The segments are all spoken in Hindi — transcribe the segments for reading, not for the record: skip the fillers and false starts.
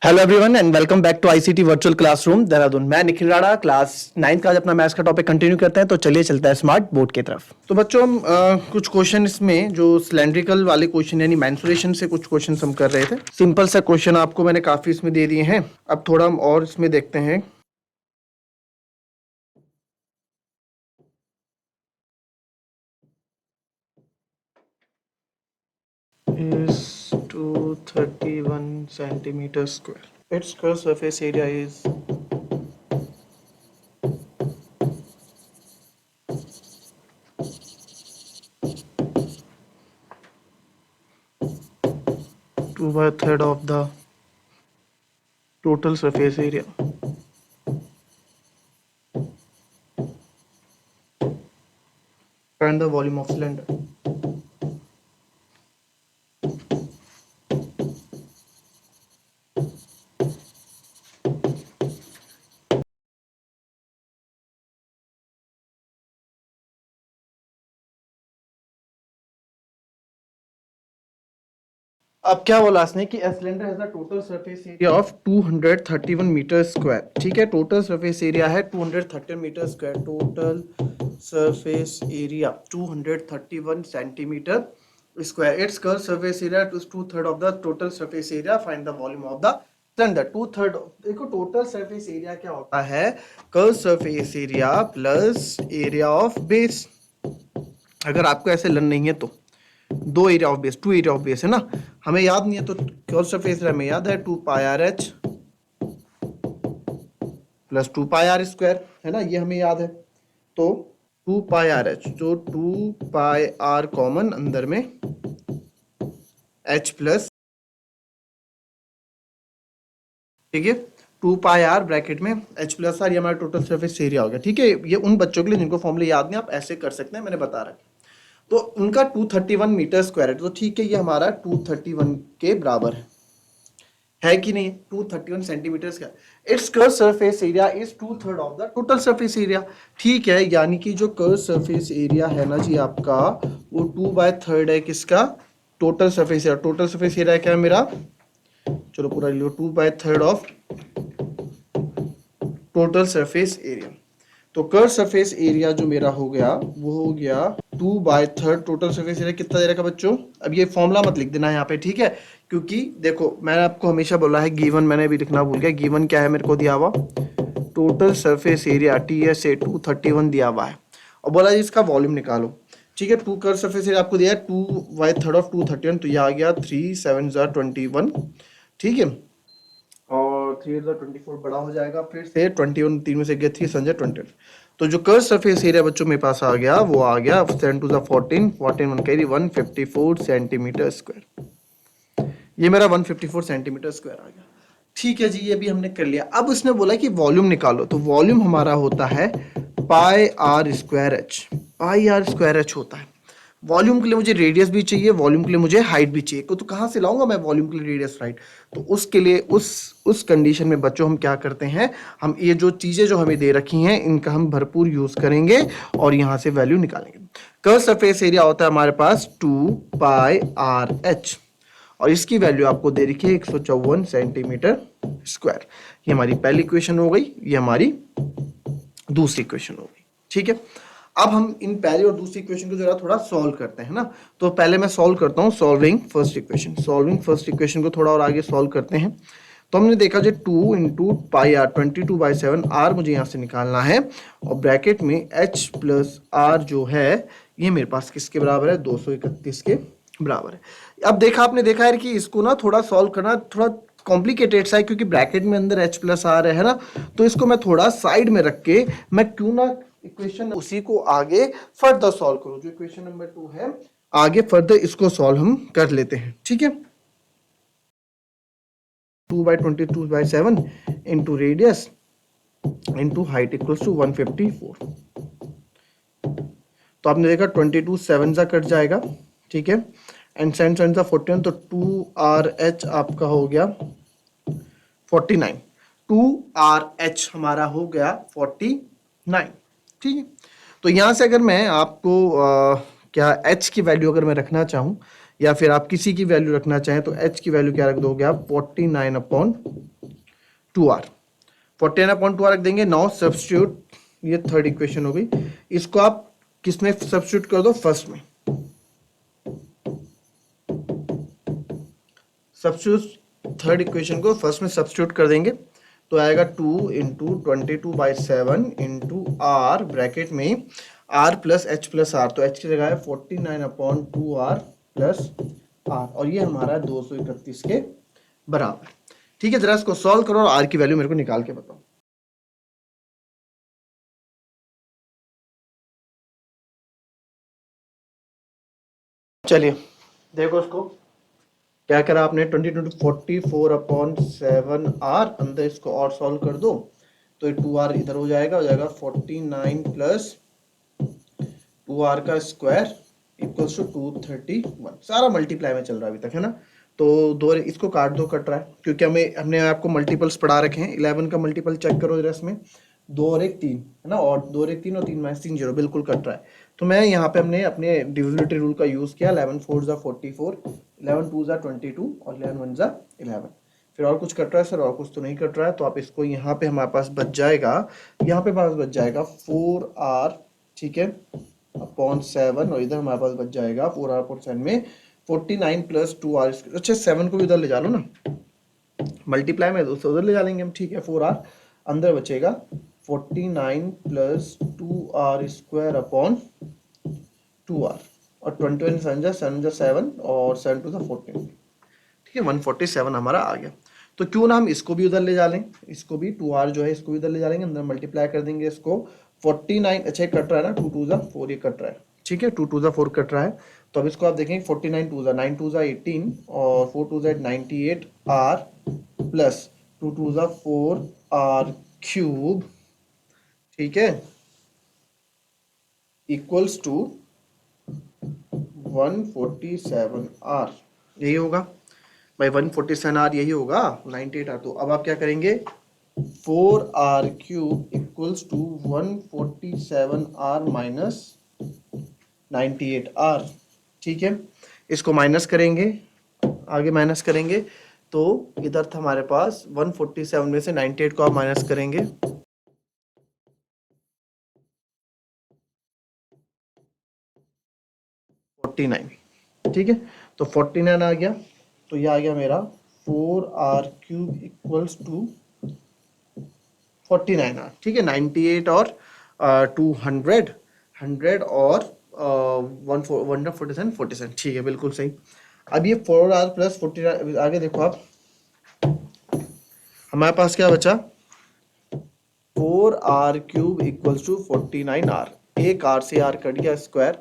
Hello everyone and welcome back to ICT virtual classroom Dehradun. मैं निखिल राणा क्लास 9th का आज अपना मैथ्स का टॉपिक कंटिन्यू करते हैं। तो चलिए चलता है स्मार्ट बोर्ड की तरफ। तो बच्चों हम कुछ क्वेश्चन इसमें जो सिलेंड्रिकल वाले क्वेश्चन यानी मेंसुरेशन से कुछ क्वेश्चन हम कर रहे थे। सिंपल सा क्वेश्चन आपको मैंने काफी इसमें दे दिए हैं। अब थोड़ा हम और इसमें देखते हैं। is 231 centimeter square. Its curved surface area is 2/3 of the total surface area. Find the volume of cylinder. अब क्या बोला इसने कि a cylinder has a total surface area of 231 metre square. ठीक है, टोटल सरफेस एरिया है 231 metre square. Total surface area 231 centimetre square. It's curve surface area is 2/3 of the total surface area. Find the volume of the cylinder. 2/3 देखो टोटल सरफेस एरिया क्या होता है, curve surface area plus area of base. अगर आपको ऐसे लर्न नहीं है तो दो area of base, two area of base है ना, हमें याद नहीं है तो कर्व सरफेस एरिया में याद है 2 pi r h plus 2 pi are square है ना, ये हमें याद है। तो 2 पाई आर एच, तो 2 पाई आर कॉमन अंदर में एच प्लस, ठीक है, 2 पाई आर ब्रैकेट में एच प्लस आर, ये हमारा टोटल सरफेस एरिया हो गया। ठीक है, ये उन बच्चों के लिए जिनको फॉर्मूले याद नहीं, आप ऐसे कर सकते हैं, मैंने बता रखा। तो उनका 231 मीटर स्क्वायर है, तो ठीक है, ये हमारा 231 के बराबर है कि नहीं, 231 centimetre square. It's curve surface area is 2/3 of the total surface area. ठीक है, यानी कि जो कर्व सरफेस एरिया है ना जी आपका, वो 2/3 है किसका, total surface area. Total surface area क्या है मेरा, चलो पूरा लिखो, 2/3 ऑफ टोटल सरफेस एरिया। तो कर्व सरफेस एरिया जो मेरा हो गया वो हो गया 2/3 टोटल सरफेस एरिया। कितना दे रखा बच्चों, अब ये फॉर्मूला मत लिख देना यहाँ पे, ठीक है, क्योंकि देखो मैंने आपको हमेशा बोला है गिवन, मैंने अभी लिखना भूल गया। गिवन क्या है मेरे को दिया हुआ, टोटल सरफेस एरिया TSA 231 दिया हुआ है और बोला इसका वॉल्यूम निकालो। ठीक है, टू कर्व सरफेस एरिया आपको दिया है 2/3 ऑफ 231, तो ये आ गया 3 7 21। ठीक है, और 3 24 बड़ा हो जाएगा, फिर से 21 3 में से गया 3 संजय 20। तो जो कर्व सरफेस एरिया बच्चों मेरे पास आ गया वो आ गया 7 2 14 14 1 कैरी 154 सेंटीमीटर स्क्वायर। ये मेरा 154 सेंटीमीटर स्क्वायर आ गया। ठीक है जी, ये भी हमने कर लिया। अब उसने बोला कि वॉल्यूम निकालो, तो वॉल्यूम हमारा होता है pi are square h. Pi are square h होता है। वॉल्यूम के लिए मुझे रेडियस भी चाहिए, वॉल्यूम के लिए मुझे हाइट भी चाहिए। तो कहाँ से लाऊंगा मैं वॉल्यूम के लिए रेडियस हाइट, तो उसके लिए उस कंडीशन में बच्चों हम क्या करते हैं, हम ये जो चीज़ें जो हमें दे रखी हैं इनका हम भरपूर यूज़ करेंगे और यहाँ से वैल्यू निकालेंगे। कर्व सरफेस एरिया होता है हमारे पास 2 पाई आर एच और इसकी वैल्यू आपको दे रखी है 154 सेंटीमीटर स्क्वायर। ये हमारी पहली इक्वेशन हो गई, ये हमारी दूसरी इक्वेशन हो गई। ठीक है, अब हम इन पहली और दूसरी इक्वेशन को जरा थोड़ा सॉल्व करते हैं ना। तो पहले मैं सॉल्व करता हूँ solving first equation. Solving first equation को थोड़ा और आगे सॉल्व करते हैं। तो हमने देखा जो 2 इंटू पाई आर 22/7 आर मुझे यहाँ से निकालना है और ब्रैकेट में एच प्लस आर जो है ये मेरे पास किसके बराबर है, 231 के बराबर है। अब देखा आपने देखा है कि इसको ना थोड़ा सॉल्व करना थोड़ा कॉम्प्लिकेटेड सा है, क्योंकि ब्रैकेट में अंदर एच प्लस आर है ना, तो इसको मैं थोड़ा साइड में रख के मैं क्यों ना इक्वेशन उसी को आगे फर्दर सॉल्व करूं। जो इक्वेशन नंबर 2 है आगे फर्दर इसको सॉल्व हम कर लेते हैं। ठीक है, 2/22/7 into radius into height equals to 154। तो आपने देखा 22 7 सा कट जाएगा, ठीक है, एंड 7 सा 14, तो 2RH आपका हो गया 49। 2RH हमारा हो गया 49। ठीक है, तो यहाँ से अगर मैं आपको क्या H की वैल्यू अगर मैं रखना चाहूँ या फिर आप किसी की वैल्यू रखना चाहें तो H की वैल्यू क्या रख दोगे आप, 49/49 2r, 49/2r रख देंगे। नाउ सब्स्टिट्यूट, ये थर्ड इक्वेशन हो गई, इसको आप किसमें सब्स्टिट्यूट कर दो, फर्स्ट में। सब्स्टिट्यूट थर्ड इक्वेशन को फर्स्ट में सब्स्टिट्यूट कर देंगे तो आएगा 2 इंटू 22/7 इंटू आर, ब्रैकेट में R plus H plus R, तो एच की जगह है 49/2r प्लस आर, और ये हमारा 231 के बराबर। ठीक है, जरा इसको सॉल्व करो और आर की वैल्यू मेरे को निकाल के बताओ। चलिए देखो इसको क्या करा आपने, 44/7 अंदर इसको और सॉल्व कर दो तो ये 2r इधर हो जाएगा 49 प्लस 2r का स्क्वायर इक्वल्स टू 231। सारा मल्टीप्लाई में चल रहा है अभी तक, है ना। तो दो, इसको काट दो, कट रहा है क्योंकि हमने आपको मल्टीपल्स पढ़ा रखे हैं। 11 का मल्टीपल चेक करो जरा, इसमें 2 और 1 3 है ना, और 2 और 1 3 और 3 माइनस 3 0, बिल्कुल कट रहा है। तो मैं यहाँ पे हमने अपने डिविजिबिलिटी रूल का यूज किया, 11 4 जा 44, 11 2 जा 22 और 11 1 जा 11। फिर और कुछ कट रहा है सर? और कुछ तो नहीं कट रहा है, तो आप इसको यहाँ पे हमारे पास बच जाएगा, यहाँ पे पास बच जाएगा 4r, ठीक है, अपॉन 7, और इधर हमारे पास बच जाएगा 4r अपॉन 7 में 49 प्लस 2r। अच्छा 7 को भी उधर ले जा लो ना, मल्टीप्लाई में उससे उधर ले जा लेंगे हम, ठीक है। 4r अंदर बचेगा 49 plus 2r square upon 2r, और 21 7 जा 7 और 7 2 जा 14, ठीक है, 147 हमारा आ गया। तो क्यों ना हम इसको भी उधर ले जा लें, इसको भी 2r जो है इसको भी उधर ले जा लेंगे, अंदर मल्टीप्लाई कर देंगे इसको 49, अच्छा कट रहा है ना, 2 2 जा 4, ये कट रहा है, ठीक है, 2 2 जा 4 कट रहा है। तो अब इसको आप देखेंगे 49 2 जा 9 2 जा 18 और 4 2 जा 98 r प्लस 2 2 जा 4 r क्यूब, ठीक है, इक्वल्स टू 147 r, यही होगा भाई, 147 r यही होगा, 98 r। तो अब आप क्या करेंगे, 4r cube equals to 147 r minus 98 r, ठीक है। इसको माइनस करेंगे, आगे माइनस करेंगे, तो इधर था हमारे पास 147 में से 98 को आप माइनस करेंगे, 49, ठीक है। तो 49 आ गया, तो ये आ गया मेरा 4r cube equals to 49r, ठीक है। 98 और 200 100 और 147 47, ठीक है, बिल्कुल सही। अब ये 4r प्लस 49, आगे देखो आप, हमारे पास क्या बचा, 4r cube equals to 49r, एक r से r कट गया स्क्वायर,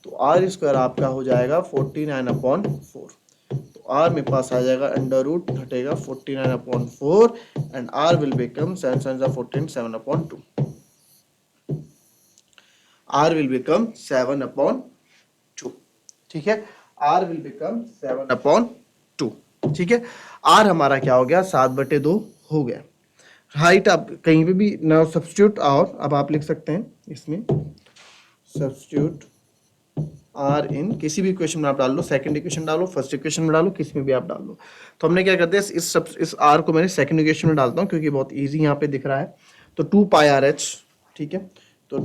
तो r स्क्वायर आपका हो जाएगा 49/4, तो r मेरे पास आ जाएगा अंडर रूट घटेगा 49/4 and r will become 7 7 14 7/2, r will become 7/2, ठीक है, r विल बिकम 7/2, ठीक है। r हमारा क्या हो गया, 7/2 हो गया। हाइट आप कहीं पे भी ना सब्स्टिट्यूट, और अब आप लिख सकते हैं इसमें सब्स्टिट्यूट आर इन, किसी भी इक्वेशन में आप डाल लो, सेकंड इक्वेशन डालो, फर्स्ट इक्वेशन में डालो, किसी में भी आप डाल लो। तो हमने क्या करते हैं, इस आर को मैंने सेकंड इक्वेशन में डालता हूँ क्योंकि बहुत इजी यहाँ पे दिख रहा है। तो 2πrh, ठीक है, तो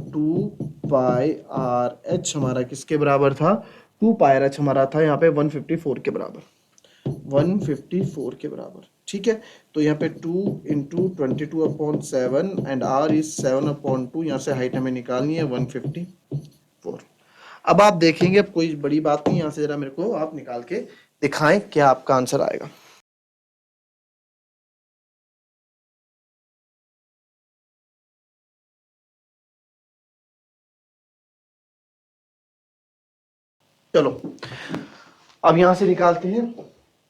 2πrh हमारा किसके बराबर था, 2πrh हमारा था यहाँ पे 154 के बराबर, 154 के बराबर, ठीक है। तो यहाँ पे 2 इंटू 22/7 एंड r इज 7/2, यहाँ से हाइट हमें निकालनी है 154। अब आप देखेंगे, अब कोई बड़ी बात नहीं, यहाँ से जरा मेरे को आप निकाल के दिखाएं क्या आपका आंसर आएगा। चलो अब यहाँ से निकालते हैं,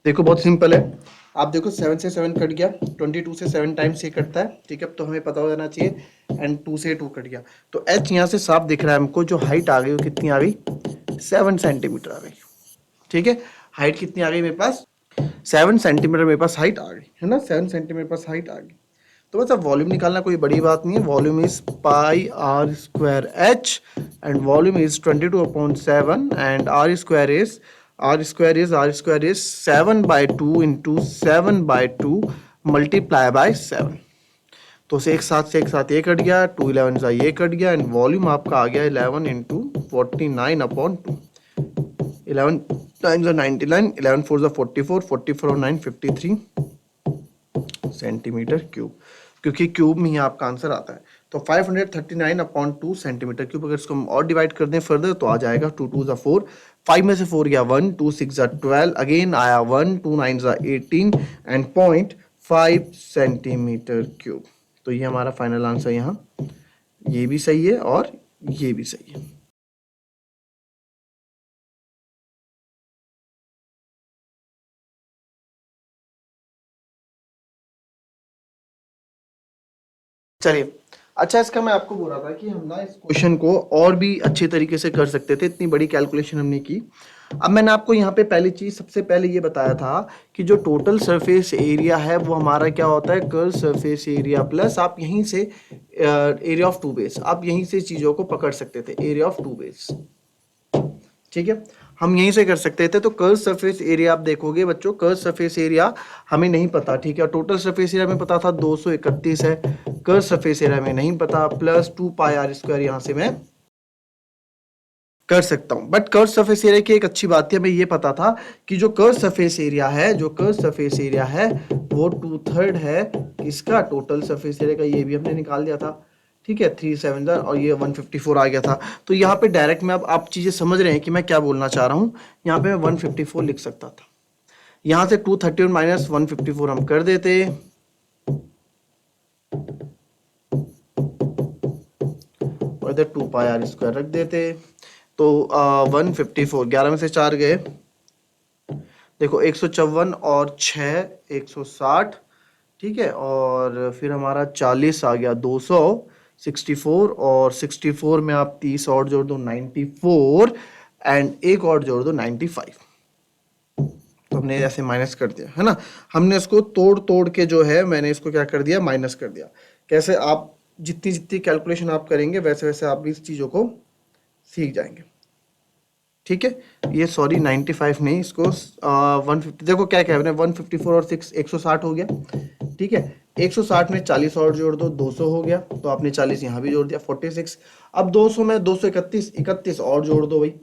देखो बहुत सिंपल है। आप देखो 7 से 7 कट गया, 22 से 7 टाइम्स ये कटता है, ठीक है, तो हमें पता हो जाना चाहिए, एंड 2 से 2 कट गया, तो h यहाँ से साफ दिख रहा है हमको, जो हाइट आ गई वो कितनी आ गई, 7 सेंटीमीटर आ गई, ठीक है। हाइट कितनी आ गई मेरे पास, 7 सेंटीमीटर मेरे पास हाइट आ गई, है ना, 7 सेंटीमीटर पास हाइट आ गई। तो बस अब वॉल्यूम निकालना कोई बड़ी बात नहीं है, volume is pi are square H and volume is 22/7 and r square is 7/2 into 7/2 multiply by 7। तो से एक साथ ये कट गया, 2 11 सा ये कट गया, एंड वॉल्यूम आपका आ गया 11 इंटू 49/2। 11 9 99, 11 4 44, 44 और 9 53 सेंटीमीटर क्यूब, क्योंकि क्यूब में ही आपका आंसर आता है। तो 539/2 सेंटीमीटर क्यूब। अगर इसको हम और डिवाइड कर दें फर्दर तो आ जाएगा 2 2 4, 5 में से 4 गया 1, 2 6 12, अगेन आया 1, 2 9 18 एंड 0.5 सेंटीमीटर क्यूब। तो ये हमारा फाइनल आंसर यहाँ, ये भी सही है और ये भी सही है। चलिए, अच्छा इसका मैं आपको बोल रहा था कि हम ना इस क्वेश्चन को और भी अच्छे तरीके से कर सकते थे, इतनी बड़ी कैलकुलेशन हमने की। अब मैंने आपको यहाँ पे पहली चीज सबसे पहले ये बताया था कि जो टोटल सरफेस एरिया है वो हमारा क्या होता है, कर्व सरफेस एरिया प्लस आप यहीं से एरिया ऑफ टू बेस, आप यहीं से चीजों को पकड़ सकते थे, एरिया ऑफ टू बेस। ठीक है, हम यहीं से कर सकते थे। तो कर्व सरफेस एरिया आप देखोगे बच्चों, कर्व सरफेस एरिया हमें नहीं पता, ठीक है, टोटल सरफेस एरिया में पता था 231 है, कर्व सरफेस एरिया में नहीं पता, प्लस 2 पाई आर स्क्वायर यहां से मैं कर सकता हूं। बट कर्व सरफेस एरिया की एक अच्छी बात है, हमें ये पता था कि जो कर्व सरफेस एरिया है, जो कर्व सरफेस एरिया है वो 2/3 है इसका टोटल सरफेस एरिया का, ये भी हमने निकाल दिया था। ठीक है, 3 7 और ये 154 आ गया था। तो यहाँ पे डायरेक्ट में अब आप चीजें समझ रहे हैं कि मैं क्या बोलना चाह रहा हूं। यहाँ पे मैं 154 लिख सकता था, यहां से 231 माइनस 154 हम कर देते, और इधर 2 पाई आर स्क्वायर रख देते। तो 154, 11 में से 4 गए, देखो 154 और 6 160, ठीक है, और फिर हमारा 40 आ गया 200, 64 और 64 में आप 30 और जोड़ दो 94, एंड एक और जोड़ दो 95। तो हमने ऐसे माइनस कर दिया है ना, हमने इसको तोड़ तोड़ के जो है मैंने इसको क्या कर दिया, माइनस कर दिया। कैसे, आप जितनी जितनी कैलकुलेशन आप करेंगे वैसे वैसे आप भी इस चीज़ों को सीख जाएंगे। ठीक है, ये सॉरी 95 नहीं, इसको 150, देखो क्या क्या है 154 और 6 160 हो गया। ठीक है, 160 में 40 और जोड़ दो 200 हो गया, तो आपने 40 यहाँ भी जोड़ दिया 46। अब 200 में 231, 31 और जोड़ दो भाई,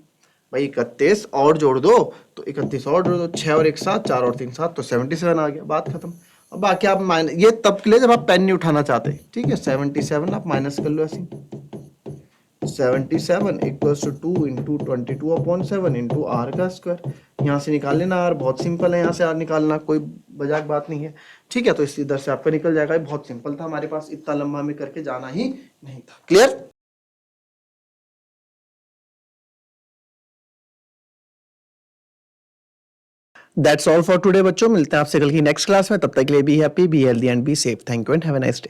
31 और जोड़ दो, तो 31 और जोड़ दो, 6 और 1 7, 4 और 3 7, तो 77 आ गया, बात खत्म। अब बाकी आप माइनस, ये तब के लिए जब आप पेन नहीं उठाना चाहते। ठीक है, 77 आप माइनस कर लो ऐसे, 77 equals to 2 into 22/7 into R का स्क्वायर। यहाँ से निकाल लेना आर, बहुत सिंपल है, यहाँ से आर निकालना कोई मजाक बात नहीं है। ठीक है, तो इस इधर से आपका निकल जाएगा, बहुत सिंपल था, हमारे पास इतना लंबा में करके जाना ही नहीं था। Clear? That's all for today बच्चों, मिलते हैं आपसे कल की नेक्स्ट क्लास में, तब तक के लिए be happy, be healthy and be safe. Thank you and have a nice day.